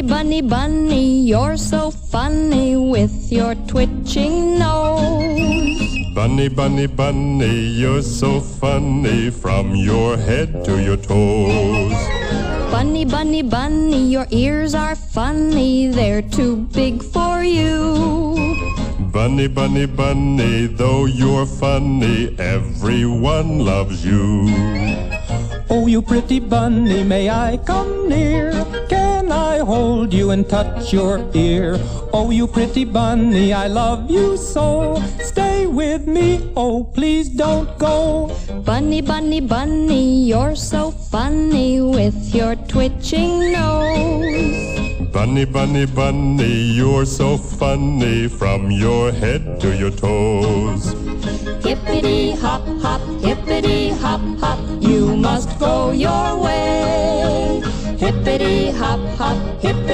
Bunny, bunny, you're so funny with your twitching nose. Bunny, bunny, bunny, you're so funny from your head to your toes. Bunny, bunny, bunny, your ears are funny, they're too big for you. Bunny, bunny, bunny, though you're funny, everyone loves you. Oh, you pretty bunny, may I come near? Can I hold you and touch your ear? Oh, you pretty bunny, I love you so. Stay with me, oh, please don't go. Bunny, bunny, bunny, you're so funny with your twitching nose. Bunny, bunny, bunny, you're so funny from your head to your toes. Hippity hop hop, hippity hop hop, you must go your way. Hippity hop hop, hippity